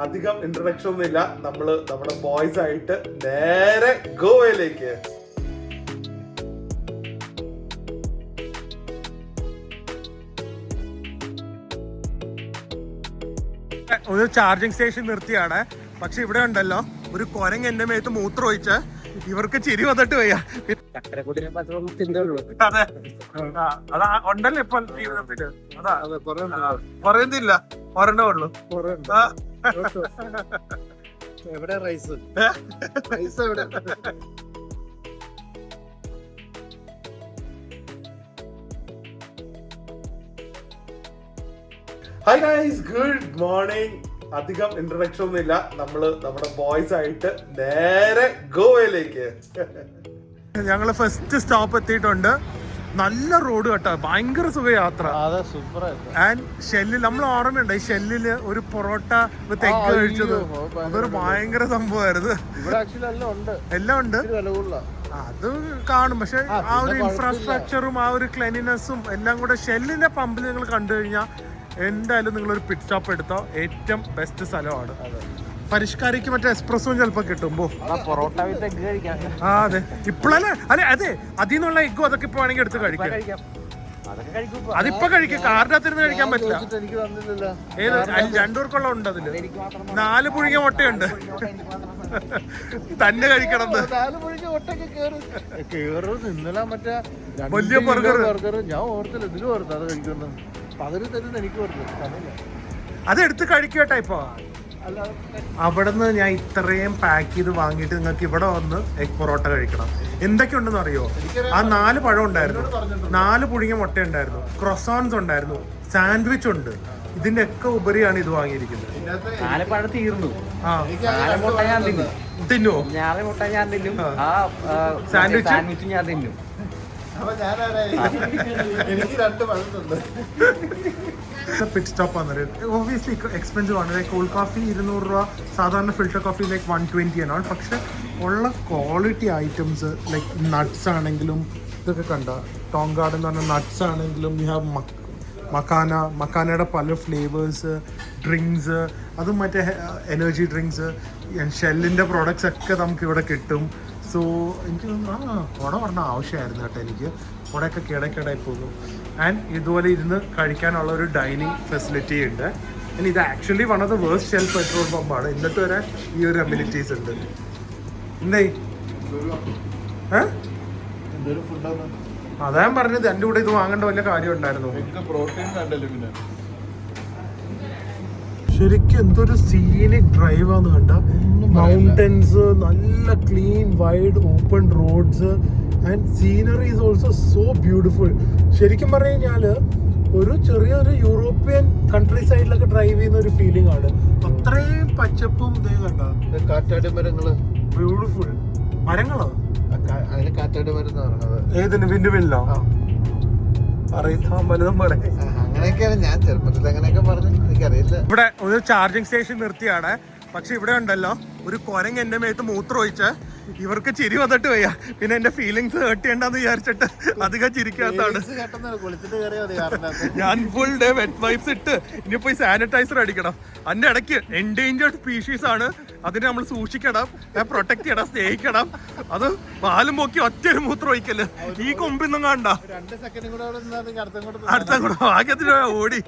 അധികം ഇൻട്രൊഡക്ഷൻ ഒന്നുമില്ല. നമ്മുടെ ബോയ്സ് ആയിട്ട് നേരെ ഗോവയിലേക്ക്. ഒരു ചാർജിങ് സ്റ്റേഷൻ നിർത്തിയാണ്. പക്ഷെ ഇവിടെ ഉണ്ടല്ലോ ഒരു കൊരങ്ങ് എന്റെ മേത്ത് മൂത്രം ഒഴിച്ച് ഇവർക്ക് ചിരി വന്നിട്ട് വയ്യ. അതെ അതാ ഉണ്ടല്ലോ ഇപ്പൊ ജീവിതത്തില്. അതാ പറയുന്നില്ല, ഒരെണ്ണേ ഉള്ളു. എവിടെ റൈസ് എവിടെ? Hi guys, good morning. അധികം ഇൻട്രൊഡക്ഷൻ ഒന്നുമില്ല. നമ്മുടെ ബോയ്സ് ആയിട്ട് നേരെ ഗോവയിലേക്ക്. ഞങ്ങള് ഫസ്റ്റ് സ്റ്റോപ്പ് എത്തിയിട്ടുണ്ട്. നല്ല റോഡ് കേട്ടോ, ഭയങ്കര സുഖ യാത്ര. ആൻഡ് ഷെല്ലിൽ നമ്മൾ ഓർമ്മയുണ്ട്, ഈ ഷെല്ലില് ഒരു പൊറോട്ട വിത്ത് എഗ് കഴിച്ചത്. അതൊരു ഭയങ്കര സംഭവമായിരുന്നു. എല്ലാം ഉണ്ട്, അത് കാണും. പക്ഷെ ആ ഒരു ഇൻഫ്രാസ്ട്രക്ചറും ആ ഒരു ക്ലീനിനെസ്സും എല്ലാം കൂടെ ഷെല്ലിന്റെ പമ്പിൽ നിങ്ങൾ കണ്ടു കഴിഞ്ഞാൽ എന്തായാലും നിങ്ങളൊരു പിറ്റ് സ്റ്റോപ്പ് എടുത്തോ, ഏറ്റവും ബെസ്റ്റ് സ്ഥലമാണ്. പരിഷ്കാരിക്ക് മറ്റേ എക്സ്പ്രസ്സും ചിലപ്പോ കിട്ടുമ്പോ പൊറോട്ട വിത്ത് എഗ് കഴിക്കാം. ആ അതെ, ഇപ്പോഴല്ലേ അതെ അതെ, അതിൽ നിന്നുള്ള എഗ്ഗും അതൊക്കെ ഇപ്പൊ വേണമെങ്കിൽ എടുത്ത് കഴിക്കാം. അതിപ്പോ കഴിക്കാം, കാറിനകത്തിരുന്ന് കഴിക്കാൻ പറ്റില്ല. ഏത് രണ്ടുപേർക്കുള്ള ഉണ്ട് അതില്. 4 പുഴുങ്ങിയ മുട്ടയുണ്ട്, തന്നെ കഴിക്കണം. വലിയ ബർഗർ ഞാൻ ഓർത്തില്ല, ഇതിലും ഓർത്തു അത് കഴിക്കുന്നു. അതെടുത്ത് കഴിക്കട്ടെ. ഇപ്പൊ അവിടുന്ന് ഞാൻ ഇത്രയും പാക്ക് ചെയ്ത് വാങ്ങിയിട്ട് നിങ്ങൾക്ക് ഇവിടെ വന്ന് എഗ് പൊറോട്ട കഴിക്കണം. എന്തൊക്കെയുണ്ടെന്ന് അറിയോ? ആ 4 പഴം ഉണ്ടായിരുന്നു, 4 പുഴുങ്ങിയ മുട്ട ഉണ്ടായിരുന്നു, ക്രൊസോൺസ് ഉണ്ടായിരുന്നു, സാൻഡ്വിച്ച് ഉണ്ട്. ഇതിന്റെ ഒക്കെ ഉപരിയാണ് ഇത് വാങ്ങിയിരിക്കുന്നത്. തിന്നുവോ? സാൻഡ്വിച്ച് ഞാൻ തിന്നും. പിറ്റ് സ്റ്റോപ്പ് ആണ്. ഒബ്വിയസ്ലി എക്സ്പെൻസീവ് ആണ്. ലൈക്ക് കോൾഡ് കോഫി 200 രൂപ, സാധാരണ ഫിൽറ്റർ കോഫി ലൈക്ക് 120 ആണ്. പക്ഷെ ഉള്ള ക്വാളിറ്റി ഐറ്റംസ് ലൈക്ക് നട്ട്സ് ആണെങ്കിലും ഇതൊക്കെ കണ്ട ടോങ് ഗാർഡൻ എന്ന് പറഞ്ഞ നട്ട്സ് ആണെങ്കിലും, യു ഹാവ് മക്കാനയുടെ പല ഫ്ലേവേഴ്സ്, ഡ്രിങ്ക്സ്, അതും മറ്റേ എനർജി ഡ്രിങ്ക്സ്, ഷെല്ലിൻ്റെ പ്രോഡക്റ്റ്സ് ഒക്കെ നമുക്ക് ഇവിടെ കിട്ടും. സോ എനിക്ക് തോന്നുന്നു കുട പറഞ്ഞ ആവശ്യമായിരുന്നു കേട്ടോ. എനിക്ക് കുടയൊക്കെ കിടക്കിടായി പോകും. ആൻഡ് ഇതുപോലെ ഇരുന്ന് കഴിക്കാനുള്ള ഒരു ഡൈനിങ് ഫെസിലിറ്റി ഉണ്ട്. ആൻഡ് ഇത് actually one of the worst shell petrol പമ്പാണ്. എന്നിട്ട് വരെ ഈ ഒരു അമ്യൂണിറ്റീസ് ഉണ്ട്. എന്തേ അതാ ഞാൻ പറഞ്ഞത്, എൻ്റെ കൂടെ ഇത് വാങ്ങേണ്ട വല്ല കാര്യം ഉണ്ടായിരുന്നു. ശരിക്കും എന്തൊരു സീനിക് ഡ്രൈവാന്ന് കണ്ട. മൗണ്ടൻസ്, നല്ല clean wide open roads and scenery is also so beautiful. ശരിക്കും പറഞ്ഞു കഴിഞ്ഞാൽ ഒരു ചെറിയൊരു യൂറോപ്യൻ കൺട്രി സൈഡിലൊക്കെ ഡ്രൈവ് ചെയ്യുന്ന ഒരു ഫീലിംഗ് ആണ്. അത്രയും പച്ചപ്പും ഇതേ കണ്ട. കാറ്റാടി മരങ്ങള് ബ്യൂട്ടിഫുൾ. മരങ്ങളോ? അതിന് കാറ്റാടി മരം എന്ന് പറയുന്നത്. ഏതിന്? വിൻഡ്മില്ലോ? അങ്ങനെയൊക്കെയാണ് ഞാൻ ചെറുപ്പത്തിൽ അങ്ങനെയൊക്കെ പറഞ്ഞു, എനിക്കറിയില്ല. ഇവിടെ ഒരു ചാർജിങ് സ്റ്റേഷൻ നിർത്തിയാണ്. പക്ഷെ ഇവിടെ ഉണ്ടല്ലോ ഒരു കൊരങ്ങ് എന്റെ മേത്ത് മൂത്രം ഒഴിച്ച് ഇവർക്ക് ചിരി വന്നിട്ട് വയ്യ. പിന്നെ എന്റെ ഫീലിങ്സ് ഹേർട്ട് ചെയ്യണ്ടെന്ന് വിചാരിച്ചിട്ട് അധികം ചിരിക്കാത്തതാണ്. ഞാൻ ഫുൾ ഡേ വെറ്റ് വൈപ്സ് ഇട്ട് ഇനി പോയി സാനിറ്റൈസർ അടിക്കണം. അതിന്റെ ഇടയ്ക്ക് എൻഡേഞ്ചേർഡ് സ്പീഷീസ് ആണ്, അതിനെ നമ്മൾ സൂക്ഷിക്കണം, പ്രൊട്ടക്ട് ചെയ്യണം, സ്നേഹിക്കണം. അത് പാലും പൊക്കി ഒറ്റൊരു മൂത്രം ഒഴിക്കല്. ഈ കൊമ്പിന്നും കണ്ട അടുത്തങ്ങോട്ട് ഭാഗ്യത്തിന് ഓടി.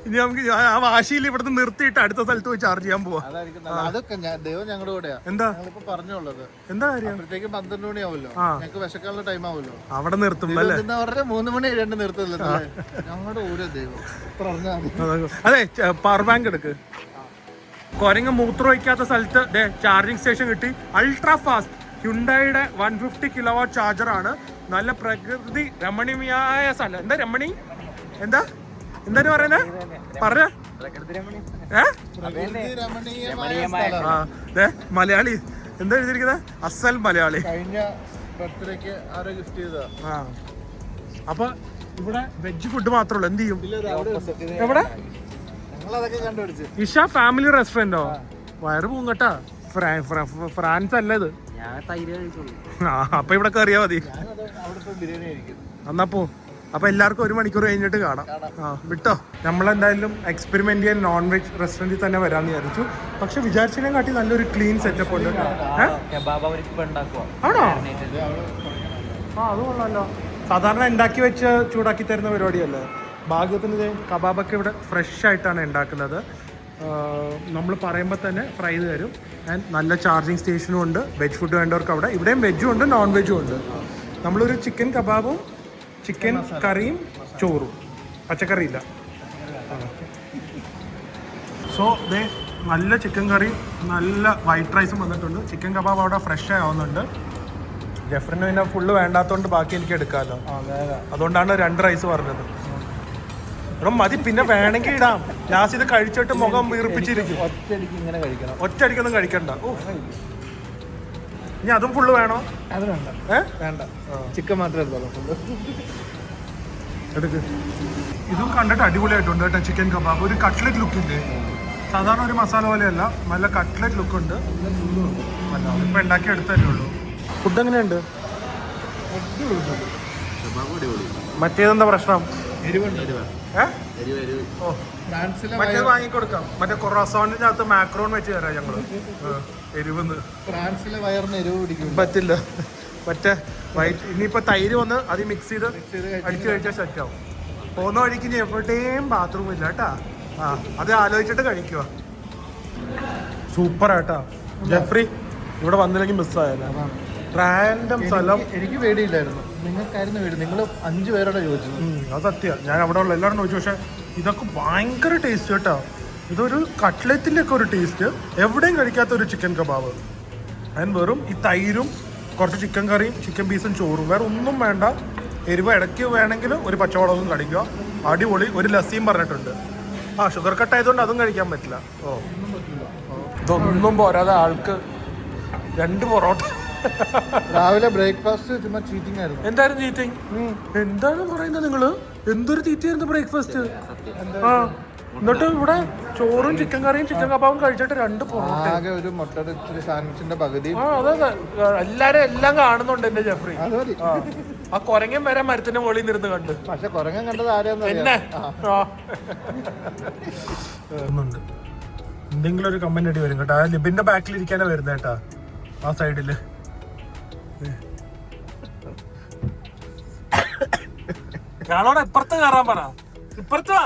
ഇനി നമുക്ക് ആ വാശിയിൽ ഇവിടുന്ന് നിർത്തിയിട്ട് അടുത്ത സ്ഥലത്ത് പോയി ചാർജ് ചെയ്യാൻ പോവാ. എന്താ എന്താ കാര്യം? 12 മണിയാവുമല്ലോ, ഞങ്ങൾക്ക് വിശക്കാനുള്ള ടൈം ആവുമല്ലോ, അവിടെ നിർത്തും. 3 മണി 2 നിർത്തില്ല ഞങ്ങളുടെ ഓരോ ദൈവം. അതെ, പവർ ബാങ്ക് എടുക്ക്. കൊരങ്ങ് മൂത്രം ഒഴിക്കാത്ത സ്ഥലത്ത് ചാർജിങ് സ്റ്റേഷൻ കിട്ടി. അൾട്രാ ഫാസ്റ്റ് ഹ്യുണ്ടായിയുടെ 150 കിലോവാട്ട് ചാർജർ ആണ്. നല്ല പ്രകൃതി രമണീയമായ സ്ഥലം. എന്താ രമണി? എന്താ പറയുന്നത്? പറഞ്ഞ മലയാളി എന്താ എഴുതിയിരിക്കുന്നത്? അസൽ മലയാളി. അപ്പൊ ഇവിടെ വെജ് ഫുഡ് മാത്രമേ ഉള്ളൂ. എന്ത് ചെയ്യും? എവിടെ? ഇഷ ഫാമിലി റെസ്റ്റോറന്റോ? വയറ് പൂങ്ങട്ടാ. ഫ്രാൻസ് അല്ല ഇത്. അപ്പൊ ഇവിടെ കയറിയാ മതി. എന്നപ്പോ അപ്പൊ എല്ലാവർക്കും 1 മണിക്കൂർ കഴിഞ്ഞിട്ട് കാണാം. വിട്ടോ. നമ്മളെന്തായാലും എക്സ്പെരിമെന്റ് ചെയ്യാൻ നോൺ വെജ് റെസ്റ്റോറൻറ്റിൽ തന്നെ വരാമെന്ന് വിചാരിച്ചു. പക്ഷെ വിചാരിച്ചതിനെ കാട്ടി നല്ലൊരു ക്ലീൻ സെറ്റപ്പ് ഉണ്ട്. ആണോ? അത് കൊള്ളാമല്ലോ. സാധാരണ ഉണ്ടാക്കി വെച്ച് ചൂടാക്കി തരുന്ന പരിപാടിയല്ലേ. ഭാഗ്യത്തിന് കബാബൊക്കെ ഇവിടെ ഫ്രഷ് ആയിട്ടാണ് ഉണ്ടാക്കുന്നത്. നമ്മൾ പറയുമ്പോൾ തന്നെ ഫ്രൈ ചെയ്ത് തരും. ആൻഡ് നല്ല ചാർജിങ് സ്റ്റേഷനും ഉണ്ട്. വെജ് ഫുഡ് വേണ്ടവർക്ക് അവിടെ. ഇവിടെയും വെജും ഉണ്ട് നോൺ വെജും ഉണ്ട്. നമ്മളൊരു ചിക്കൻ കബാബും ചിക്കൻ കറിയും ചോറും, പച്ചക്കറി ഇല്ല. സോ ദേ നല്ല ചിക്കൻ കറി, നല്ല വൈറ്റ് റൈസും വന്നിട്ടുണ്ട്. ചിക്കൻ കബാബ് അവിടെ ഫ്രഷ് ആവുന്നുണ്ട്. ജെഫറിന് പിന്നെ ഫുള്ള് വേണ്ടാത്തതുകൊണ്ട് ബാക്കി എനിക്ക് എടുക്കാമല്ലോ. അതുകൊണ്ടാണ് 2 റൈസ് പറഞ്ഞത്. ഇവിടെ മതി, പിന്നെ വേണമെങ്കിൽ ഇടാം. ലാസ്റ്റ് ഇത് കഴിച്ചിട്ട് മുഖം വീർപ്പിച്ചിരിക്കും. ഒറ്റയടിക്കൊന്നും കഴിക്കണ്ട. ഇനി അതും ഫുള്ള് വേണോ? അത് വേണ്ട, വേണ്ട, ചിക്കൻ മാത്രമേ എടുക്ക്. ഇതും കണ്ടിട്ട് അടിപൊളിയായിട്ടുണ്ട് കേട്ടോ. ചിക്കൻ കബാബ് ഒരു കട്ട്ലറ്റ് ലുക്കില്ലേ, സാധാരണ ഒരു മസാല പോലെയല്ല, നല്ല കട്ട്ലറ്റ് ലുക്കുണ്ട്. ഇപ്പൊ ഉണ്ടാക്കി എടുത്തല്ലേ ഉള്ളൂ. ഫുഡ് എങ്ങനെയുണ്ട്? മറ്റേതെന്താ പ്രശ്നം? മറ്റേത് വാങ്ങിക്കൊടുക്കാം. മറ്റേ കൊറോസോണിനകത്ത് മാക്രോൺ വെച്ച് തരാം ഞങ്ങള്. എരിവെന്ന് ഫ്രാൻസിലെ വയറിന് എരിവ് പിടിക്കും. പറ്റില്ല. മറ്റേ വൈറ്റ് ഇനിയിപ്പോ തൈര് വന്ന് അത് മിക്സ് ചെയ്ത് അടിച്ചു കഴിച്ചാൽ സെറ്റാവും. പോകുന്ന വഴിക്ക് ഇനി എവിടെയും ബാത്റൂം ഇല്ല കേട്ടാ. അത് ആലോചിച്ചിട്ട് കഴിക്കുക. സൂപ്പർ ആട്ടാ. ജെഫ്രി ഇവിടെ വന്നില്ലെങ്കിൽ മിസ്സായല്ലോ. റാൻഡം സ്ഥലം. എനിക്ക് പേടിയില്ലായിരുന്നു, നിങ്ങൾക്കായിരുന്നു പേടി. നിങ്ങൾ 5 പേരോടെ ചോദിച്ചു. അത് സത്യം. ഞാൻ അവിടെ ഉള്ള എല്ലാവരും ചോദിച്ചു. പക്ഷെ ഇതൊക്കെ ഭയങ്കര ടേസ്റ്റ് കേട്ടോ. ഇതൊരു കട്ട്ലറ്റിൻ്റെ ഒക്കെ ഒരു ടേസ്റ്റ്, എവിടെയും കഴിക്കാത്ത ഒരു ചിക്കൻ കബാബ്. അതിന് വെറും ഈ തൈരും കുറച്ച് ചിക്കൻ കറിയും ചിക്കൻ പീസും ചോറും, വേറെ ഒന്നും വേണ്ട. എരിവ് ഇടയ്ക്ക് വേണമെങ്കിൽ ഒരു പച്ചവളവും കടിക്കുക. അടിപൊളി. ഒരു ലസ്സിയും പറഞ്ഞിട്ടുണ്ട്. ഷുഗർ കട്ട് ആയതുകൊണ്ട് അതും കഴിക്കാൻ പറ്റില്ല. ഇതൊന്നും പോരാതെ ആൾക്ക് 2 പൊറോട്ട. രാവിലെ ബ്രേക്ക്ഫാസ്റ്റ് ചുമ്മാ ചീറ്റിംഗ് ആയിരുന്നു. എന്തായാലും ചീറ്റിംഗ്? എന്താണ് പറയുന്നത് നിങ്ങള്? എന്തൊരു തീറ്റയായിരുന്നു ബ്രേക്ക്ഫാസ്റ്റ്. എന്നിട്ട് ഇവിടെ ചോറും ചിക്കൻ കറിയും ചിക്കൻ കബാബും കഴിച്ചിട്ട് 2 പൊറോട്ട. ആകെ ഒരു മുട്ട സാൻഡ്വിച്ചിന്റെ പകുതി. അതെ എല്ലാരും എല്ലാം കാണുന്നുണ്ട് എന്റെ ജെഫ്രി. ആ കൊരങ്ങൻ വരെ മരത്തിന്റെ മുകളിൽ നിന്നിരുന്ന് കണ്ട്. പക്ഷെ കൊരങ്ങൻ കണ്ടത് ആരെയൊന്നും എന്തെങ്കിലും ഒരു കമന്റ് അടി വരും കേട്ടോ. ആ ലിബിന്റെ ബാക്കിൽ ഇരിക്കാനാ വരുന്നത് കേട്ടാ. ആ സൈഡില് ഞാനോടെ ഇപ്പുറത്ത് കയറാൻ പറ. ഇപ്പുറത്ത് വാ.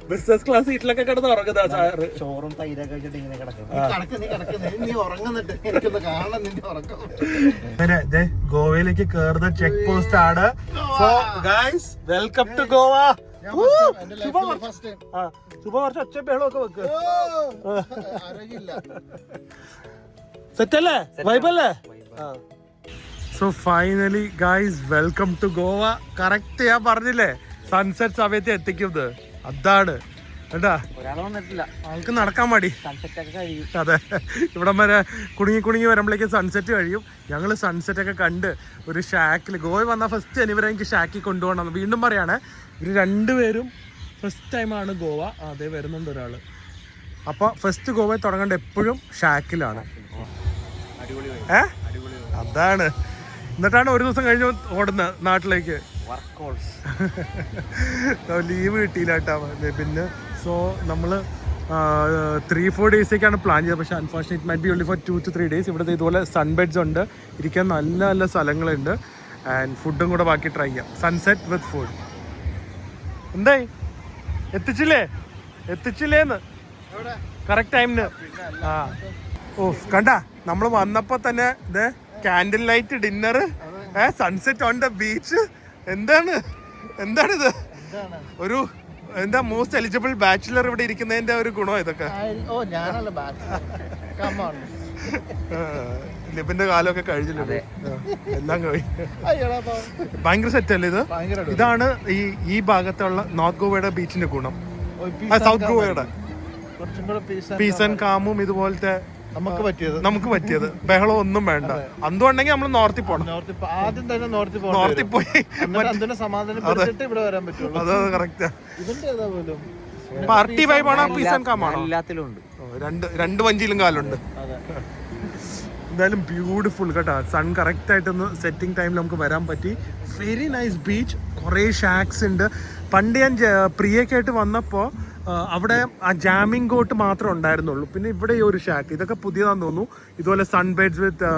ബിസിനസ് ക്ലാസ് സീറ്റിലൊക്കെ കിടന്ന് ഉറങ്ങുന്ന സാറ്. ചോറും തൈരൊക്കെ വെച്ചിട്ട് ഇങ്ങനെ കിടക്കും. നീ ഉറങ്ങുന്നിട്ട് എനിക്കൊന്ന് കാണണം നിന്റെ ഉറക്കം. ഗോവയിലേക്ക് കേറുന്ന ചെക്ക് പോസ്റ്റ് ആണ്. So guys, welcome to Goa. ശുഭവർഷം ഒച്ച ബഹളമൊക്കെ വെക്ക്. സെറ്റല്ലേ? വൈബല്ലേ? So finally guys, welcome to Goa. Correct ഞാൻ പറഞ്ഞില്ലേ സൺസെറ്റ് സമയത്ത് എത്തിക്കുന്നത്. അതാണ് കേട്ടാ. ആൾക്ക് നടക്കാൻ മടി. അതെ, ഇവിടം വരെ കുടുങ്ങി വരുമ്പോഴേക്കും സൺസെറ്റ് കഴിയും. ഞങ്ങൾ സൺസെറ്റ് ഒക്കെ കണ്ട് ഒരു ഷാക്കിൽ ഗോവ വന്ന ഫസ്റ്റ് ഇവരെ എനിക്ക് ഷാക്കിൽ കൊണ്ടുപോകണം. വീണ്ടും പറയാണ്, ഇവർ 2 പേരും ഫസ്റ്റ് ടൈമാണ് ഗോവ. അതേ വരുന്നുണ്ട് ഒരാൾ. അപ്പോൾ ഫസ്റ്റ് ഗോവ തുടങ്ങേണ്ട എപ്പോഴും ഷാക്കിലാണ്. അതാണ്. എന്നിട്ടാണ് ഒരു ദിവസം കഴിഞ്ഞ് ഓടുന്നത് നാട്ടിലേക്ക്. ലീവ് കിട്ടിയില്ല കേട്ടോ പിന്നെ. സോ നമ്മൾ 3-4 ഡേയ്സേക്കാണ് പ്ലാൻ ചെയ്തത്. പക്ഷേ unfortunate might be only four 2 to 3 days. ഇവിടുത്തെ ഇതുപോലെ സൺബെഡ്സ് ഉണ്ട്, ഇരിക്കാൻ നല്ല നല്ല സ്ഥലങ്ങളുണ്ട്. ആൻഡ് ഫുഡും കൂടെ ബാക്കി ട്രൈ ചെയ്യാം. സൺസെറ്റ് വിത്ത് ഫുഡ്. എന്തായി? എത്തിച്ചില്ലേന്ന് കറക്റ്റ് ടൈമിന്. കണ്ട നമ്മൾ വന്നപ്പോ തന്നെ ഇത് candle light dinner, sunset on the beach. എന്താണിത്? ഒരു എന്താ മോസ്റ്റ് എലിജിബിൾ ബാച്ചിലർ ഇവിടെ ഇരിക്കുന്നതിന്റെ ഒരു ഗുണം ഇതൊക്കെ. ലിബിന്റെ കാലമൊക്കെ കഴിഞ്ഞില്ലേ? എല്ലാം കഴിഞ്ഞു. ഭയങ്കര സെറ്റ് അല്ലേ ഇത്? ഇതാണ് ഈ ഭാഗത്തുള്ള നോർത്ത് ഗോവയുടെ ബീച്ചിന്റെ ഗുണം. സൗത്ത് ഗോവയുടെ പീസ് ആൻഡ് കാമും ഇതുപോലത്തെ നമുക്ക് പറ്റിയത്. ബഹളം ഒന്നും വേണ്ട. എന്തുകൊണ്ടെങ്കിൽ നമ്മൾ നോർത്തിൽ പോകണം. ആദ്യം തന്നെ നോർത്തിൽ പോയി ഇവിടെ വരാൻ പറ്റുള്ളൂ. അത് കറക്റ്റാ. പാർട്ടി വൈബാണോ പീസ് ആൻഡ് കാമാണോ? എല്ലാത്തിലും ഉണ്ട്. രണ്ട് വഞ്ചിയിലും കാലുണ്ട്. അതെ. എന്തായാലും ബ്യൂട്ടിഫുൾ കേട്ടോ. സൺ കറക്റ്റ് ആയിട്ടൊന്ന് സെറ്റിംഗ് ടൈമിൽ നമുക്ക് വരാൻ പറ്റി. Very nice beach. കുറേ ഷാക്സ് ഉണ്ട്. പണ്ട് ഞാൻ പ്രിയക്കായിട്ട് വന്നപ്പോൾ അവിടെ ആ ജാമിങ് ഗോട്ട് മാത്രമേ ഉണ്ടായിരുന്നുള്ളൂ. പിന്നെ ഇവിടെ ഈ ഒരു ഷാക്ക്, ഇതൊക്കെ പുതിയതാണെന്ന് തോന്നുന്നു. ഇതുപോലെ സൺബെഡ്സ് വിത്ത്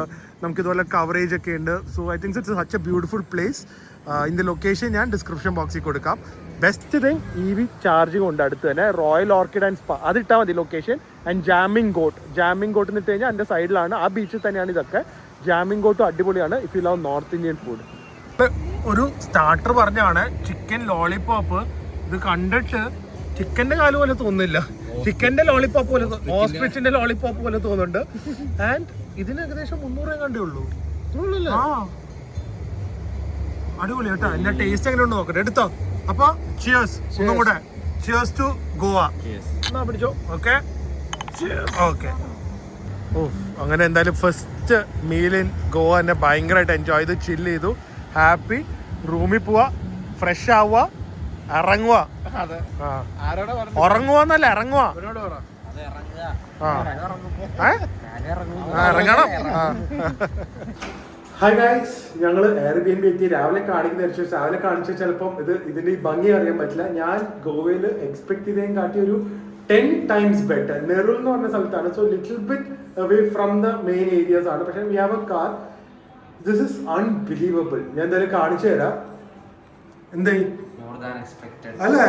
നമുക്ക് ഇതുപോലെ കവറേജ് ഒക്കെ ഉണ്ട്. So I thinks it's such a beautiful place. ഇതിൻ്റെ ലൊക്കേഷൻ ഞാൻ ഡിസ്ക്രിപ്ഷൻ ബോക്സിൽ കൊടുക്കാം. ബെസ്റ്റ് തിങ് EV ചാർജിങ് ഉണ്ട് അടുത്ത് തന്നെ. റോയൽ ഓർക്കിഡ് ആൻഡ് സ്പാ അതിട്ടാൽ മതി ലൊക്കേഷൻ. ആൻഡ് ജാമിങ് ഗോട്ട് എന്ന് ഇട്ട് കഴിഞ്ഞാൽ എൻ്റെ സൈഡിലാണ്, ആ ബീച്ചിൽ തന്നെയാണ് ഇതൊക്കെ. ജാമിങ് ഗോട്ടും അടിപൊളിയാണ് if you love north Indian food. ഒരു സ്റ്റാർട്ടർ പറഞ്ഞാണ് ചിക്കൻ ലോളിപോപ്പ്. ഇത് കണ്ടിട്ട് ചിക്കൻ്റെ കാല് പോലെ തോന്നുന്നില്ല, ചിക്കൻ്റെ ലോളിപോപ്പ് പോലെ, ഓസ്ട്രിച്ചിൻ്റെ ലോളിപോപ്പ് പോലെ തോന്നുന്നുണ്ട്. ആൻഡ് ഇതിന് ഏകദേശം 300 കണ്ടേ ഉള്ളൂ. ആ അടിപൊളി കേട്ടോ. എൻ്റെ ടേസ്റ്റ് എങ്ങനെ ഉണ്ട് നോക്കട്ടെ. എടുത്തോ. അപ്പൊ ചിയേഴ്സ്. ഒന്നും കൂടെ ചിയേഴ്സ് ടു ഗോവ. എന്നാ പിടിച്ചോ. Okay okay. ഓ അങ്ങനെ എന്തായാലും ഫസ്റ്റ് മീൽ ഇൻ ഗോവ എന്നെ ഭയങ്കരമായിട്ട് എൻജോയ് ചെയ്തു, ചില്ല് ചെയ്തു, ഹാപ്പി. റൂമിൽ പോവാ, ഫ്രഷ് ആവുക, ഇറങ്ങുക. ഉറങ്ങുവന്നല്ല, ഇറങ്ങുക. ഇറങ്ങണം. ഹായ് ഗൈസ്, ഞങ്ങൾ Airbnb എത്തി. രാവിലെ കാണിച്ച ചിലപ്പം ഇതിന്റെ ഈ ഭംഗി അറിയാൻ പറ്റില്ല. ഞാൻ ഗോവയിൽ എക്സ്പെക്ട് ചെയ്തേം കാട്ടി ഒരു 10 times ബെറ്റർ. നെറുൽ എന്ന് പറഞ്ഞ സ്ഥലത്താണ്. So little bit away from the main areas ആണ്. പക്ഷേ we have A car. This is unbelievable. ഞാൻ എന്തായാലും കാണിച്ചു തരാം. എന്തായി അല്ലേ?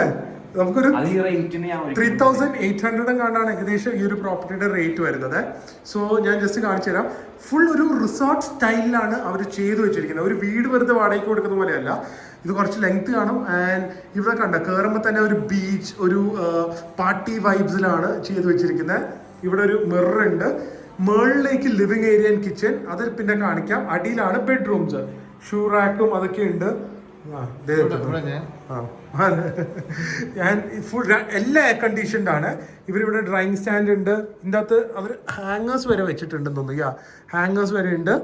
നമുക്കൊരു 3800 കണ്ടാണ് ഏകദേശം ഈ ഒരു പ്രോപ്പർട്ടിയുടെ റേറ്റ് വരുന്നത്. സോ ഞാൻ ജസ്റ്റ് കാണിച്ചു തരാം. ഫുൾ ഒരു റിസോർട്ട് സ്റ്റൈലിലാണ് അവർ ചെയ്തു വെച്ചിരിക്കുന്നത്. ഒരു വീട് വെറുതെ വാടകയ്ക്ക് കൊടുക്കുന്ന പോലെയല്ല. ഇത് കുറച്ച് ലെങ്ത് കാണും. ആൻഡ് ഇവിടെ കണ്ട കയറുമ്പോൾ തന്നെ ഒരു ബീച്ച്, ഒരു പാർട്ടി വൈബ്സിലാണ് ചെയ്തു വെച്ചിരിക്കുന്നത്. ഇവിടെ ഒരു മിറർ ഉണ്ട്. മുകളിലേക്ക് ലിവിങ് ഏരിയ ആൻഡ് കിച്ചൺ, അത് പിന്നെ കാണിക്കാം. അടിയിലാണ് ബെഡ്റൂംസ്, ഷൂ റാക്കും അതൊക്കെ ഉണ്ട്. ഞാൻ ഫുൾ എല്ലാം എയർ കണ്ടീഷൻഡ് ആണ്. ഇവരിവിടെ ഡ്രൈയിങ് സ്റ്റാൻഡ് ഉണ്ട്. ഇതിൻ്റെ അകത്ത് അവർ ഹാങ്ങേഴ്സ് വരെ വെച്ചിട്ടുണ്ടെന്ന് തോന്നുന്നു. ഹാങ്ങേഴ്സ് വരെ ഉണ്ട്.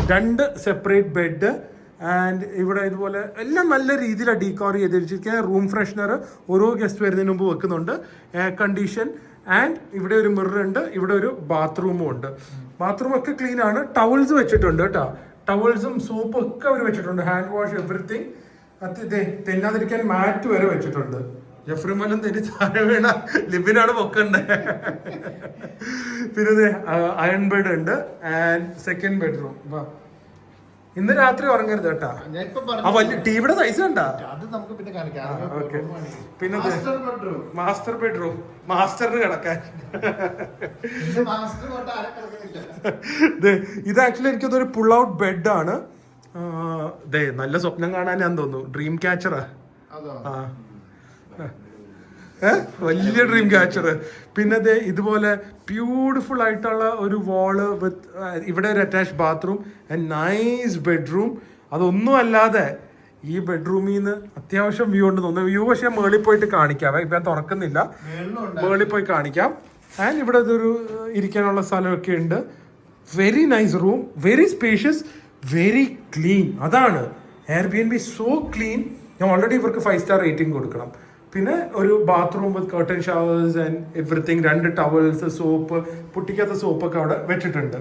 2 സെപ്പറേറ്റ് ബെഡ്. ആൻഡ് ഇവിടെ ഇതുപോലെ എല്ലാം നല്ല രീതിയിലാണ് ഡീകോർ ചെയ്ത് വെച്ചിരിക്കുന്നത്. റൂം ഫ്രഷ്നർ ഓരോ ഗസ്റ്റ് വരുന്നതിന് മുമ്പ് വെക്കുന്നുണ്ട്. Air condition. ആൻഡ് ഇവിടെ ഒരു മിറർ ഉണ്ട്. ഇവിടെ ഒരു ബാത്റൂമും ഉണ്ട്. ബാത്റൂം ഒക്കെ ക്ലീൻ ആണ്. ടവൽസ് വെച്ചിട്ടുണ്ട് കേട്ടോ. ടവൽസും സോപ്പും ഒക്കെ അവർ വെച്ചിട്ടുണ്ട്. Hand wash everything. തെന്നാതിരിക്കാൻ മാറ്റ് വരെ വെച്ചിട്ടുണ്ട്. ജഫ്രിമലും തെന്നി താഴെ വീണ ലിബിനാണ് പൊക്കണ്ടേ. പിന്നെ അയൺ ബെഡ് ഉണ്ട്. And second bedroom. ഇന്ന് രാത്രി ഉറങ്ങരുത് കേട്ടാ. ആ വലിയ ടിവിയുടെ സൈസ് കണ്ടാ. ഓക്കെ. പിന്നെ മാസ്റ്റർ ബെഡ്റൂം, മാസ്റ്ററിന് കിടക്കാൻ. ഇത് ആക്ച്വലി എനിക്കതൊരു പുൾ ഔട്ട് ബെഡ് ആണ്. നല്ല സ്വപ്നം കാണാൻ ഞാൻ തോന്നുന്നു. ഡ്രീം ക്യാച്ചറാ. വലിയ ഡ്രീം ക്യാച്ചർ. പിന്നെ ഇതുപോലെ ബ്യൂട്ടിഫുൾ ആയിട്ടുള്ള ഒരു വാള് വിത്ത് ഇവിടെ ഒരു attach bathroom and nice bedroom. അതൊന്നും അല്ലാതെ ഈ ബെഡ്റൂമിൽ നിന്ന് അത്യാവശ്യം വ്യൂ ഉണ്ട് തോന്നുന്നു. വ്യൂ പക്ഷേ മേളിൽ പോയിട്ട് കാണിക്കാം. ഇപ്പം ഞാൻ തുറക്കുന്നില്ല, മേളിൽ പോയി കാണിക്കാം. ആൻഡ് ഇവിടെ ഇതൊരു ഇരിക്കാനുള്ള സ്ഥലമൊക്കെ ഉണ്ട്. Very nice room, very spacious, very clean. അതാണ് Airbnb സോ ക്ലീൻ. ഞാൻ ഓൾറെഡി ഇവർക്ക് 5 star റേറ്റിംഗ് കൊടുക്കണം. പിന്നെ ഒരു bathroom with curtain showers and everything. 2 towels, soap, പൊട്ടിക്കാത്ത സോപ്പൊക്കെ അവിടെ വെച്ചിട്ടുണ്ട്.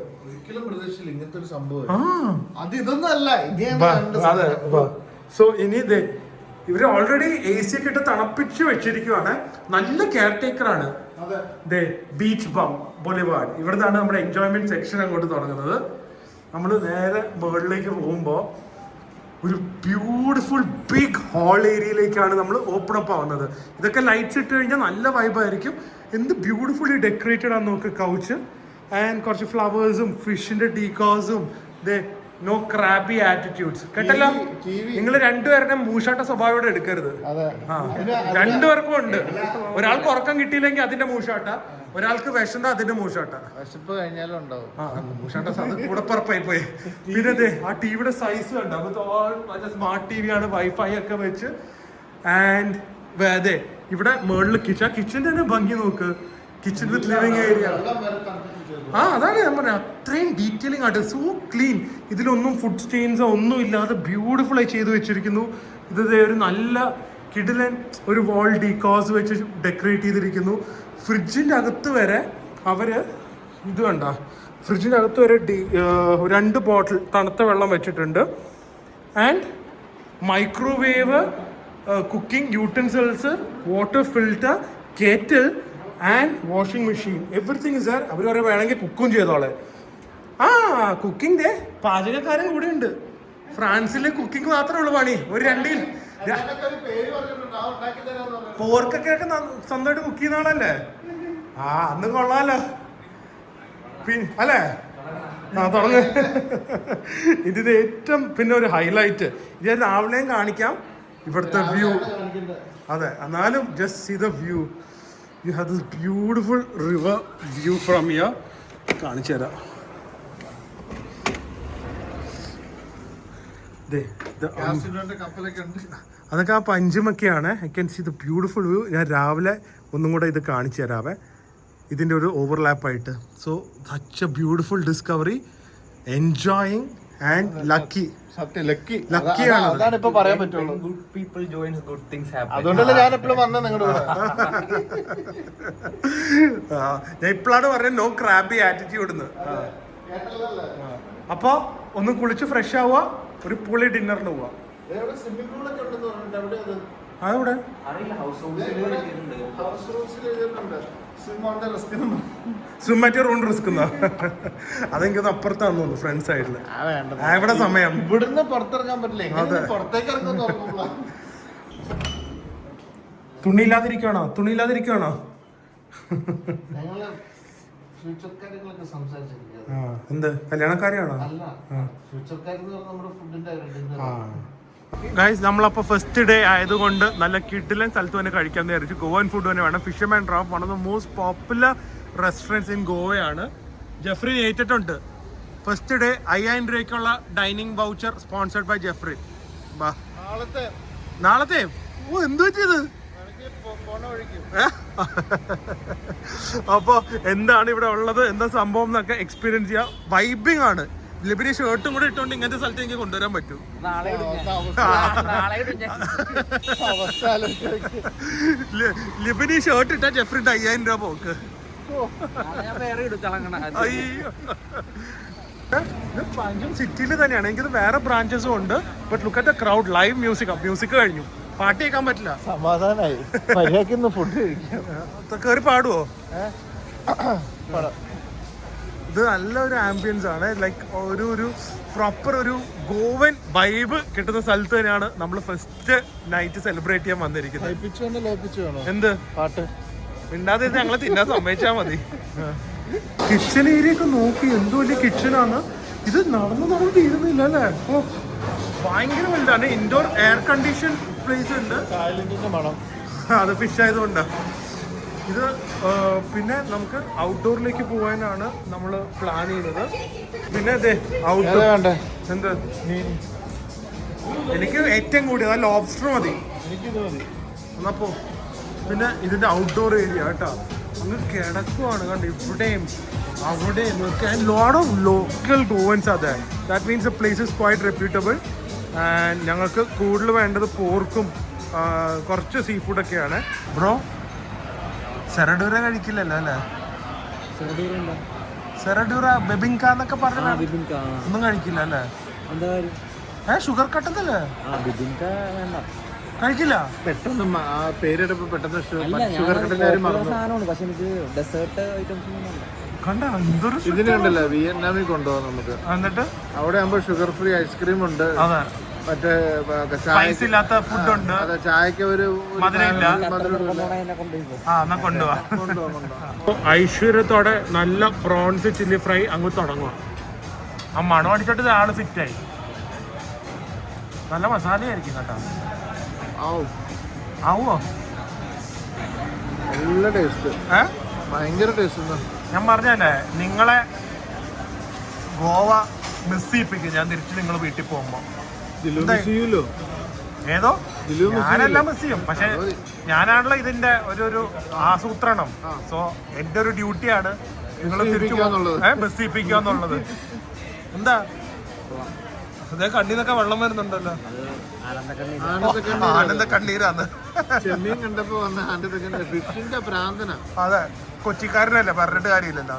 അതെ. സോ ഇനി ഇവര് ഓൾറെഡി AC ഒക്കെ ഇട്ട് തണുപ്പിച്ച് വെച്ചിരിക്കുവാണ്. നല്ല കെയർ ടേക്കർ ആണ്. ബീച്ച് ബം ബൊളിവാർഡ്, ഇവിടുന്നാണ് നമ്മുടെ എൻജോയ്മെന്റ് സെക്ഷൻ അങ്ങോട്ട് തുടങ്ങുന്നത്. നമ്മൾ നേരെ മുകളിലേക്ക് പോകുമ്പോൾ ഒരു ബ്യൂട്ടിഫുൾ ബിഗ് ഹാൾ ഏരിയയിലേക്കാണ് നമ്മൾ ഓപ്പൺ അപ്പ് ആവുന്നത്. ഇതൊക്കെ ലൈറ്റ്സ് ഇട്ട് കഴിഞ്ഞാൽ നല്ല വൈബായിരിക്കും. എന്ത് ബ്യൂട്ടിഫുള്ളി ഡെക്കറേറ്റഡ് ആണ് നോക്ക്. കൗച്ച് ആൻഡ് കുറച്ച് ഫ്ലവേഴ്സും ഫിഷിന്റെ ഡീകോസും. No crabby attitudes. കേട്ടല്ലോ, നിങ്ങൾ രണ്ടുപേരുടെ മൂഷാട്ട സ്വഭാവം എടുക്കരുത്. രണ്ടുപേർക്കും ഉണ്ട്. ഒരാൾക്ക് ഉറക്കം കിട്ടിയില്ലെങ്കിൽ അതിന്റെ മൂഷാട്ട, ഒരാൾക്ക് വിശന്ന അതിന്റെ മൂഷാട്ട. വിശപ്പ് കഴിഞ്ഞാലും ഉണ്ടാവും മൂഷാട്ട. കൂടെ പറപ്പായി പോയി. പിന്നെ ആ ടിവിയുടെ സൈസ് കണ്ടോ. സ്മാർട്ട് TV ആണ്, വൈഫൈ ഒക്കെ വെച്ച്. ആൻഡ് അതെ ഇവിടെ മേളില് കിച്ചൺ തന്നെ ഭംഗി നോക്ക്. കിച്ചൺ വിത്ത് ലിവിങ് ഏരിയ. അതാണ് ഞാൻ പറഞ്ഞത്, അത്രയും ഡീറ്റെയിലിംഗ് ആയിട്ട്, സോ ക്ലീൻ. ഇതിലൊന്നും ഫുഡ് സ്റ്റെയിൻസോ ഒന്നും ഇല്ലാതെ ബ്യൂട്ടിഫുൾ ആയി ചെയ്തു വെച്ചിരിക്കുന്നു. ഇത് ഒരു നല്ല കിടിലൻ ഒരു വാൾ ഡീകോസ് വെച്ച് ഡെക്കറേറ്റ് ചെയ്തിരിക്കുന്നു. ഫ്രിഡ്ജിന്റെ അകത്ത് വരെ അവര് ഇത് കണ്ട ഫ്രിഡ്ജിനകത്ത് വരെ 2 ബോട്ടിൽ തണുത്ത വെള്ളം വെച്ചിട്ടുണ്ട്. And microwave, cooking utensils, water filter, kettle and washing machine, everything is there. അവർ പറയാൻ വേണമെങ്കിൽ കുക്കും ചെയ്തോളെ. ആ കുക്കിംഗ് ദേ പാചകക്കാരൻ കൂടെ ഉണ്ട്. ഫ്രാൻസിൽ കുക്കിംഗ് മാത്രമേ ഉള്ളൂ പണി. ഒരു 2 പോർക്കൊക്കെ സ്വന്തമായിട്ട് കുക്ക് ചെയ്യുന്ന ആളല്ലേ? ആ അന്ന് കൊള്ളാലോ അല്ലേ? ആ തുടങ്ങ്. ഇതിന് ഏറ്റവും പിന്നെ ഒരു ഹൈലൈറ്റ് ഇത് രാവിലെയും കാണിക്കാം, ഇവിടുത്തെ വ്യൂ. അതെ, എന്നാലും just see the view. You have this beautiful river view from here. കാണിച്ചു തരാം. അതൊക്കെ ആ പഞ്ചമൊക്കെയാണ്. I can see the beautiful view. ഞാൻ രാവിലെ ഒന്നും കൂടെ ഇത് കാണിച്ചു തരാവേ, ഇതിൻ്റെ ഒരു ഓവർലാപ്പായിട്ട്. So such a beautiful discovery, enjoying and lucky. ലക്കിയാണ്. അതാണ് ഇപ്പൊ പറയാൻ പറ്റുള്ളൂ. അതുകൊണ്ടല്ലേ ഞാൻ എപ്പോഴും വന്നത് നിങ്ങളുടെ കൂടെ. ഞാൻ ഇപ്പോഴാണ് പറഞ്ഞത് നോ ക്രാബി ആറ്റിറ്റ്യൂഡ്. അപ്പൊ ഒന്ന് കുളിച്ച് ഫ്രഷ് ആവുക, ഒരു പുളി ഡിന്നറിന് പോവാ. അതെവിടെ? സ്വിമ്മാറ്റി റൂണ്ട് റിസ്ക് അതെനിക്കൊന്ന് അപ്പുറത്താന്ന് തോന്നുന്നു, ഫ്രണ്ട് സൈഡില്. എവിടെ സമയം ഇവിടുന്ന് പുറത്തിറങ്ങാൻ പറ്റില്ല, പുറത്തേക്ക് ഇറങ്ങുന്ന. തുണിയില്ലാതിരിക്കണോ? എന്ത് കല്യാണക്കാരിയാണോ? ഗൈസ്, നമ്മളപ്പോൾ ഫസ്റ്റ് ഡേ ആയതുകൊണ്ട് നല്ല കിഡിലൻ സ്ഥലത്ത് തന്നെ കഴിക്കാൻ വിചാരിച്ചു. ഗോവൻ ഫുഡ് തന്നെ വേണം. Fisherman drop, one of the most popular restaurants in ഗോവയാണ്. ജെഫ്രി ഏറ്റിട്ടുണ്ട്. ഫസ്റ്റ് ഡേ 5000 രൂപയ്ക്കുള്ള dining voucher sponsored by Jeffrey. നാളത്തെ ഓ എന്തു പറ്റിയത്? അപ്പോൾ എന്താണ് ഇവിടെ ഉള്ളത്, എന്താ സംഭവം എന്നൊക്കെ എക്സ്പീരിയൻസ് ചെയ്യാം. വൈബിങ് ആണ്. ലിബിനി ഷർട്ടും കൂടെ ഇട്ടുകൊണ്ട് ഇങ്ങനത്തെ സ്ഥലത്ത് എനിക്ക് കൊണ്ടുവരാൻ പറ്റും. ലിബിനി ഷർട്ട് ഇട്ടാ ജെഫ്രിന്റെ 5000 രൂപ പോക്ക്. സിറ്റിയിൽ തന്നെയാണ്. എനിക്കത് വേറെ ബ്രാഞ്ചസും ഉണ്ട്. But look at the crowd. Live music കഴിഞ്ഞു. പാട്ട് കേൾക്കാൻ പറ്റില്ല. സമാധാനായി. ഫുഡ് കയറി പാടുവോ? ഇത് നല്ലൊരു ആംബിയൻസ് ആണ്. ലൈക്ക് ഒരു പ്രോപ്പർ ഒരു ഗോവൻ വൈബ് കിട്ടുന്ന സ്ഥലത്ത് തന്നെയാണ് നമ്മൾ ഫസ്റ്റ് നൈറ്റ് സെലിബ്രേറ്റ് ചെയ്യാൻ വന്നിരിക്കുന്നത്. എന്ത് പാട്ട് മിണ്ടാതെ ഞങ്ങളെ തിന്നാൻ സമ്മതിച്ചാ മതി. കിച്ചൺ ഏരിയ ഒക്കെ നോക്കി, എന്ത് വലിയ കിച്ചണാണ് ഇത്. നടന്നു തീരുന്നില്ല അല്ലേ? ഓ ഭയങ്കര വലുതാണ്. ഇൻഡോർ എയർ കണ്ടീഷൻ പ്ലേസ് ഉണ്ട്. അത് ഫിഷ് ആയതുകൊണ്ട് ഇത്. പിന്നെ നമുക്ക് ഔട്ട്ഡോറിലേക്ക് പോകാനാണ് നമ്മൾ പ്ലാൻ ചെയ്യുന്നത്. പിന്നെ അതെ ഔട്ട്ഡോർ എന്ത് എനിക്ക് ഏറ്റവും കൂടിയത് ആ ലോബ്സ്റ്റർ മതി. എന്നപ്പോ പിന്നെ ഇതിന്റെ ഔട്ട്ഡോർ ഏരിയ കേട്ടോ, അങ്ങ് കിടക്കുവാണ്. കണ്ട് ഇവിടെയും അവിടെയും ലോട്ട് ഓഫ് ലോക്കൽ ഗോവൻസ് അതെ. That means the place is quite reputable. And ഞങ്ങൾക്ക് കൂടുതൽ വേണ്ടത് പോർക്കും കുറച്ച് സീ ഫുഡൊക്കെയാണ്. ബ്രോ സെറഡൂര കഴിക്കില്ലല്ലോ അല്ലേ? സെറഡൂര ബെബിങ്ക എന്നൊക്കെ പറഞ്ഞ ഒന്നും കഴിക്കില്ല അല്ലേ? ഷുഗർ കട്ടല്ലേ? കഴിക്കില്ല. പെട്ടെന്ന് പേരെടുപ്പ് പെട്ടെന്ന് ഷുഗർ കണ്ട എന്തൊരു ഇതിനുണ്ടല്ലോ വിയറ്റ്നാമിൽ കൊണ്ടുപോകാം നമുക്ക്. എന്നിട്ട് അവിടെ ആകുമ്പോ ഷുഗർ ഫ്രീ ഐസ്ക്രീം ഉണ്ട്, മറ്റേ ഇല്ലാത്ത ഫുഡ് ഉണ്ട്, ചായക്ക് ഒരു ഐശ്വര്യത്തോടെ നല്ല പ്രോൺസ് ചില്ലി ഫ്രൈ അങ്ങ് തുടങ്ങുക. ആ മണം അടിച്ചിട്ട് ആള് ഫിറ്റായി. നല്ല മസാലയായിരിക്കും കേട്ടോ. ആവോ? നല്ല ടേസ്റ്റ്, ഭയങ്കര ടേസ്റ്റ്. ഞാൻ പറഞ്ഞല്ലേ നിങ്ങളെ ഗോവ മിസ് ചെയ്യിപ്പിക്കും ഞാൻ തിരിച്ച് നിങ്ങൾ വീട്ടിൽ പോകുമ്പോ. ഏതോ ഞാനെല്ലാം മിസ് ചെയ്യും, പക്ഷെ ഞാനാണല്ലോ ഇതിന്റെ ഒരു ആസൂത്രണം. സോ എന്റെ ഒരു ഡ്യൂട്ടിയാണ് നിങ്ങൾ തിരിച്ചു മിസ് ചെയ്യിപ്പിക്കുക എന്നുള്ളത്. എന്താ അതേ കണ്ണിന്നൊക്കെ വെള്ളം വരുന്നുണ്ടല്ലോ. ആനന്ദ കണ്ണീരാന്ന്. ചെമ്മീൻ കണ്ടപ്പോ വന്ന ആനന്ദ കണ്ണീർ. ഫിഷിന്റെ പ്രാന്തന. അതെ, കൊച്ചിക്കാരനല്ലേ, പറഞ്ഞിട്ട് കാര്യമില്ലല്ലോ.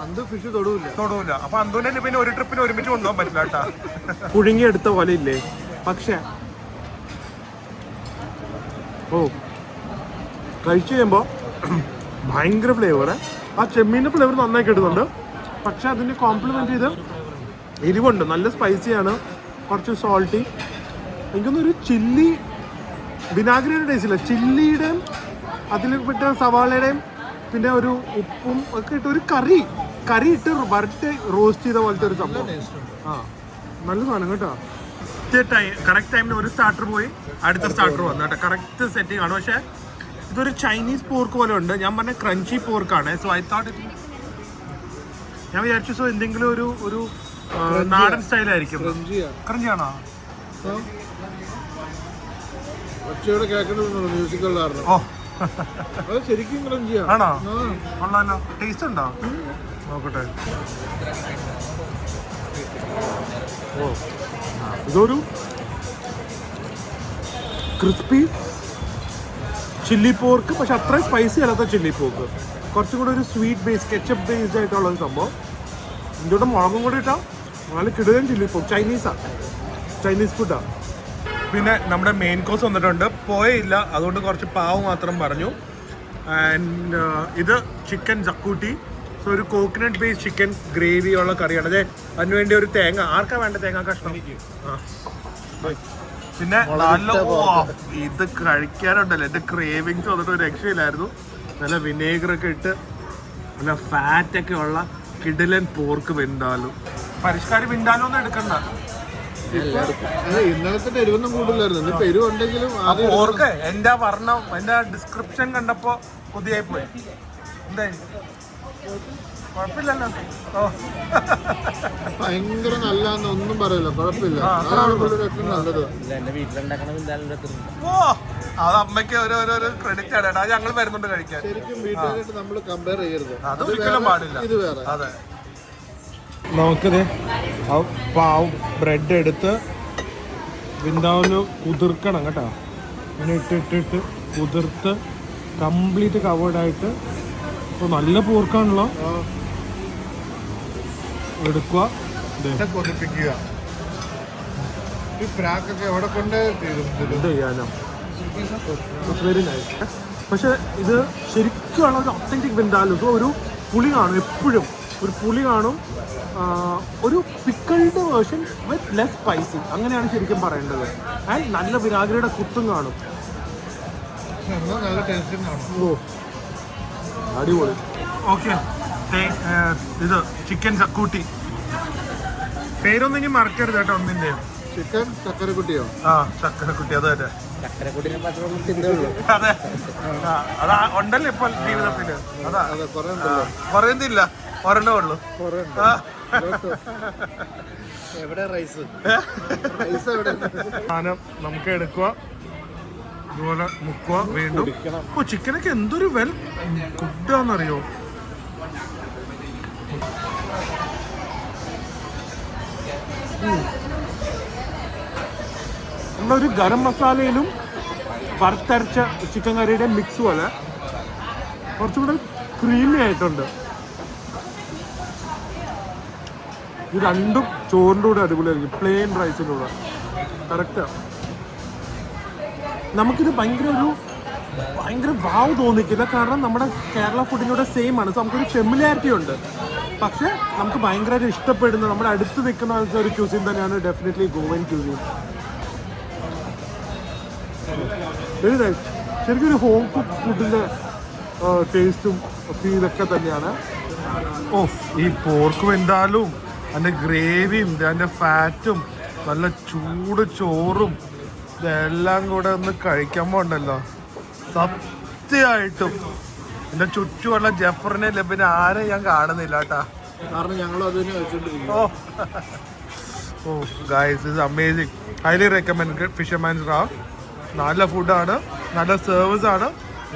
അന്തു ഫിഷ് തൊടൂല. അപ്പൊ അന്തുവിനെ പിന്നെ ഒരു ട്രിപ്പിന് ഒരുമിച്ച് കൊണ്ടുപോകാൻ പറ്റില്ല കേട്ടാ. പുഴുങ്ങിയെടുത്ത പോലെ ഇല്ലേ, പക്ഷെ കഴിച്ചു കഴിയുമ്പോൾ ഭയങ്കര ഫ്ലേവർ. ആ ചെമ്മീൻ്റെ ഫ്ലേവർ നന്നായി കിട്ടുന്നുണ്ട്. പക്ഷെ അതിന് കോംപ്ലിമെന്റ് ചെയ്ത് എരിവുണ്ട്, നല്ല സ്പൈസിയാണ്, കുറച്ച് സോൾട്ടി. എനിക്കൊന്നൊരു ചില്ലി വിനാഗിരിയുടെ ടേസ്റ്റ് ഇല്ല, ചില്ലിയുടെയും അതിൽ വിട്ട സവാളയുടെയും പിന്നെ ഒരു ഉപ്പും ഒക്കെ ഇട്ട് ഒരു കറി ഇട്ട് വരട്ട് റോസ്റ്റ് ചെയ്ത പോലത്തെ ഒരു സംഭവം. നല്ല സാധനം കേട്ടോ. കറക്റ്റ് ടൈമിന് ഒരു സ്റ്റാർട്ടർ പോയി അടുത്ത സ്റ്റാർട്ടർ വന്നു കേട്ടോ. കറക്റ്റ് സെറ്റിംഗ് ആണ്. പക്ഷെ ഇതൊരു ചൈനീസ് പോർക്ക് പോലെ ഉണ്ട്. ഞാൻ പറഞ്ഞ ക്രഞ്ചി പോർക്കാണ്. സോ ഐ തോട്ട് ഞാൻ വിചാരിച്ചു സോ എന്തെങ്കിലും ഒരു നാടൻ സ്റ്റൈലായിരിക്കും. ക്രഞ്ചിയാണോ? ആണോ? കൊള്ളാലോ. ടേസ്റ്റ് ഉണ്ടോ? നോക്കട്ടെ. ഇതൊരു ക്രിസ്പി ചില്ലി പോർക്ക്, പക്ഷെ അത്രയും സ്പൈസി അല്ലാത്ത ചില്ലി പോർക്ക്. കുറച്ചും കൂടെ ഒരു സ്വീറ്റ് ബേസ്, കെച്ചപ്പ് ബേസ്ഡ് ആയിട്ടുള്ള ഒരു സംഭവം. ഇതിൻ്റെ മുളകും കൂടെ ഇട്ടാൽ നല്ല കിടുകയും ചില്ലി പോർക്ക്. ചൈനീസ് ഫുഡാണ്. പിന്നെ നമ്മുടെ മെയിൻ കോഴ്സ് വന്നിട്ടുണ്ട്. പോയില്ല, അതുകൊണ്ട് കുറച്ച് പാവ് മാത്രം പറഞ്ഞു. ആൻഡ് ഇത് ചിക്കൻ ജക്കൂട്ടി. സോ ഒരു കോക്കനട്ട് ബേസ്ഡ് ചിക്കൻ ഗ്രേവി ഉള്ള കറിയാണ്. അതെ, അതിനുവേണ്ടി ഒരു തേങ്ങ. ആർക്കാ വേണ്ട തേങ്ങ കഷ്ണം? പിന്നെ നല്ല ഇത് കഴിക്കാനുണ്ടല്ലോ, എൻ്റെ ക്രേവിങ്സ് വന്നിട്ട് ഒരു രക്ഷയില്ലായിരുന്നു. നല്ല വിനേഗറൊക്കെ ഇട്ട് നല്ല ഫാറ്റൊക്കെ ഉള്ള കിടിലൻ പോർക്ക് വിൻഡാലും. പരിഷ്കാരി വിൻഡാലും ഒന്നും എടുക്കണ്ട. ഇന്നലത്തെ എരിവൊന്നും കൂടുതലായിരുന്നു. ഇപ്പൊ എരിവുണ്ടെങ്കിലും പോർക്ക് എൻ്റെ വർണ്ണം, എൻ്റെ ഡിസ്ക്രിപ്ഷൻ കണ്ടപ്പോ കൊതിയായി പോയി. എന്താ കുഴപ്പമില്ലല്ലോ. ഭയങ്കര നല്ലതെന്ന് ഒന്നും പറയില്ല, കുഴപ്പമില്ല. നല്ലത് അത് അമ്മയ്ക്ക് ഓരോരോ ക്രെഡിറ്റ് ആണ്. അത് ഞങ്ങൾ വരുന്നുണ്ട് കഴിക്കാൻ. ശരിക്കും വീട്ടിലായിട്ട് നമ്മൾ കമ്പയർ ചെയ്യരുത്. അത് ഒരിക്കലും പാടില്ല. ഇത് വേറെ. അതെ. നമുക്കിത് പാവ് ബ്രെഡ് എടുത്ത് വിന്താവിന് കുതിർക്കണം കേട്ടോ. ഇങ്ങനെ ഇട്ടിട്ട് കുതിർത്ത് കംപ്ലീറ്റ് കവേർഡായിട്ട്. ഇപ്പോൾ നല്ല പോർക്കാണല്ലോ. എടുക്കുക, കൊതിപ്പിക്കുക. ഈ പ്രാക്കൊക്കെ എവിടെ കൊണ്ട് എന്ത് ചെയ്യാനോ. Very nice. പക്ഷെ ഇത് ശരിക്കുള്ള ഒരു ഒത്തൻറ്റിക് വിൻഡാലും. സോ ഒരു പുളി കാണും, എപ്പോഴും ഒരു പുളി കാണും. ഒരു പിക്കിൾഡ് വേർഷൻ വിത്ത് ലെസ് സ്പൈസി, അങ്ങനെയാണ് ശരിക്കും പറയേണ്ടത്. ആൻഡ് നല്ല വിനാഗിരിയുടെ കുത്തും കാണും. നല്ല ടേസ്റ്റും കാണും. ഓ അടിപൊളി. ഓക്കെ, ഇത് ചിക്കൻ ചക്കൂട്ടി. പേരൊന്നും ഇനി മറക്കരുത് കേട്ടോ ഒന്നിന്റെ. ചിക്കൻ ചക്കരക്കുട്ടിയോ? ചക്കരക്കുട്ടി. അതെ അതെ അതെ, അതാ ഉണ്ടല്ലോ ഇപ്പൊ ജീവിതത്തില്. അതാ പറയുന്നില്ല, ഒരെണ്ണേ ഉള്ളൂ. സാധനം നമുക്ക് എടുക്കുക, ഇതുപോലെ മുക്കുക, വീണ്ടും. ഓ, ചിക്കനൊക്കെ എന്തൊരു വെൽ കുക്കാന്നറിയോ. നമ്മളൊരു ഗരം മസാലയിലും വറുത്തരച്ച ചിക്കൻ കറിയുടെ മിക്സ് പോലെ കുറച്ചും കൂടെ ക്രീമി ആയിട്ടുണ്ട്. ഇത് രണ്ടും ചോറിൻ്റെ കൂടെ അടിപൊളിയായിരിക്കും, പ്ലെയിൻ റൈസിൻ്റെ കൂടെ. കറക്റ്റാണ്. നമുക്കിത് ഭയങ്കര വാവ് തോന്നിക്കില്ല, കാരണം നമ്മുടെ കേരള ഫുഡിനോട് സെയിം ആണ്. സോ നമുക്കൊരു ഫെമിലിയാരിറ്റി ഉണ്ട്. പക്ഷെ നമുക്ക് ഭയങ്കരമായിട്ട് ഇഷ്ടപ്പെടുന്ന, നമ്മുടെ അടുത്ത് നിൽക്കുന്ന പോലത്തെ ഒരു ക്യൂസിൻ തന്നെയാണ് definitely Goan cuisine. Very nice. ശരിക്കും ഒരു ഹോം കുക്ക് ഫുഡിൻ്റെ ടേസ്റ്റും ഫീലൊക്കെ തന്നെയാണ്. ഓ, ഈ പോർക്ക് വെന്താലും അതിൻ്റെ ഗ്രേവിയും അതിൻ്റെ ഫാറ്റും നല്ല ചൂട് ചോറും ഇതെല്ലാം കൂടെ ഒന്ന് കഴിക്കുമ്പോൾ ഉണ്ടല്ലോ, സത്യമായിട്ടും എൻ്റെ ചുറ്റുമുള്ള ജഫറിനെ ലഭിന ആരെയും ഞാൻ കാണുന്നില്ല കേട്ടാ. കാരണം ഞങ്ങൾ അത് തന്നെ കഴിച്ചോണ്ടിരിക്കും. Oh guys, is amazing. Highly recommend fisherman's റാ. നല്ല ഫുഡാണ്, നല്ല സർവീസ് ആണ്,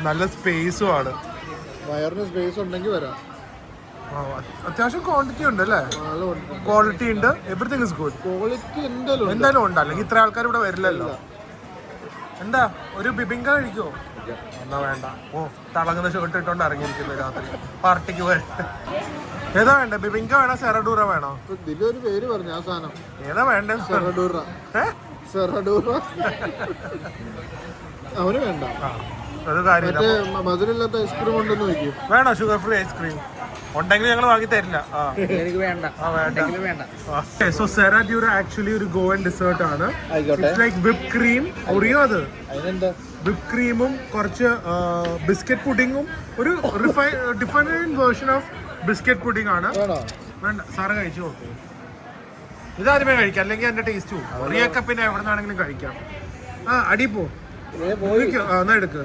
നല്ല സ്പേസും ആണ്. വയറിന് സ്പേസ് ഉണ്ടെങ്കിൽ വരാം. അത്യാവശ്യം ക്വാണ്ടിറ്റി ഉണ്ട് അല്ലേ? ക്വാളിറ്റി ഉണ്ട്, എവറിത്തിങ് ഇസ് ഗുഡ്. ക്വാളിറ്റി എന്തായാലും ഉണ്ട്, അല്ലെങ്കിൽ ഇത്ര ആൾക്കാർ ഇവിടെ വരില്ലല്ലോ. എന്താ ഒരു ബിബിങ്ക കഴിക്കോ? എന്നാ വേണ്ട. ഓ, തിളങ്ങുന്ന ഷർട്ട് ഇട്ടോണ്ട് ഇറങ്ങിയിരിക്കുന്നത് രാത്രി പാർട്ടിക്ക് പോയി. ഏതാ വേണ്ട? ബിബിങ്ക വേണോ സെറഡൂറ വേണോ? ഇതിലൊരു പേര് പറഞ്ഞു ആ സാധനം. ഏതാ വേണ്ട? സെറഡൂറ. അവന് വേണ്ട. ഒരു കാര്യം മധുരമില്ലാത്ത ഐസ്ക്രീം ഉണ്ടെന്ന് ചോദിക്കും. വേണോ ഷുഗർ ഫ്രീ ഐസ്ക്രീം? ഉണ്ടെങ്കിൽ ഞങ്ങൾ വാങ്ങി തരില്ല. എനിക്ക് വേണ്ട. സോ സെറഡൂറ ആക്ച്വലി ഒരു ഗോവൻ ഡെസേർട്ട് ആണ്. ലൈക്ക് വിപ്പ് ക്രീം, ഒറിയോ, അത് വിപ്പ് ക്രീമും കുറച്ച് ബിസ്ക്കറ്റ് പുഡിങ്ങും, ഒരു different version of biscuit pudding ആണ്. വേണ്ട, സാറ് കഴിച്ചു നോക്കൂ. ഇതാദ്യമേ കഴിക്കാം, അല്ലെങ്കിൽ എന്റെ ടേസ്റ്റ് പോകും. ഒറിയൊക്കെ പിന്നെ എവിടെ നിന്നാണെങ്കിലും കഴിക്കാം. അടി പോ, എന്നാ എടുക്ക്.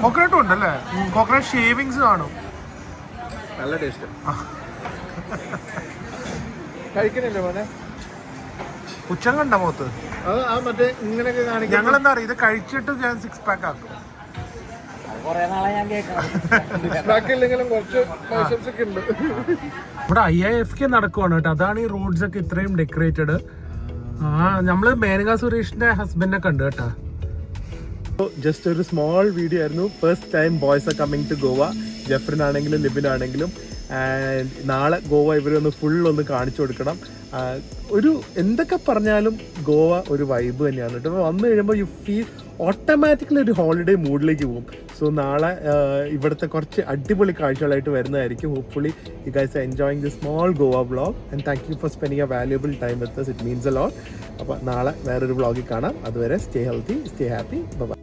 കോക്കനട്ടും ഉണ്ടല്ലേ? കോക്കനട്ട് ഷേവിങ്സ് കാണും. നല്ല ടേസ്റ്റ്. കഴിക്കണില്ലേ മോനെ? ഉച്ചം കണ്ട മോത്ത് മറ്റേ ഇങ്ങനെയൊക്കെ കാണിക്കും. ഞങ്ങൾ എന്താ പറയുക, ഇത് കഴിച്ചിട്ട് ഞാൻ 6 pack ആക്കും. ഇവിടെ IIFK നടക്കുവാണ് കേട്ടോ. അതാണ് ഈ റോഡ്സ് ഒക്കെ ഇത്രയും ഡെക്കറേറ്റഡ്. നമ്മള് മേനക സുരേഷിന്റെ ഹസ്ബൻഡിനെ കണ്ടു കേട്ടോ. ജസ്റ്റ് ഒരു സ്മോൾ വീഡിയോ ആയിരുന്നു. First time boys are coming to Goa. ജെഫ്രിനാണെങ്കിലും ലിബിനാണെങ്കിലും. ആൻഡ് നാളെ ഗോവ ഇവരൊന്ന് ഫുള്ളൊന്ന് കാണിച്ചു കൊടുക്കണം. ഒരു എന്തൊക്കെ പറഞ്ഞാലും ഗോവ ഒരു വൈബ് തന്നെയാണ് കേട്ടോ. വന്നു കഴിയുമ്പോൾ യു ഫീൽ ഓട്ടോമാറ്റിക്കലി ഒരു ഹോളിഡേ മൂഡിലേക്ക് പോകും. സോ നാളെ ഇവിടുത്തെ കുറച്ച് അടിപൊളി കാഴ്ചകളായിട്ട് വരുന്നതായിരിക്കും. Hopefully you guys are enjoying the small Goa vlog and thank you for spending a valuable time with us. It means a lot. അപ്പോൾ നാളെ വേറൊരു വ്ളോഗിൽ കാണാം. അതുവരെ stay healthy, stay happy, by.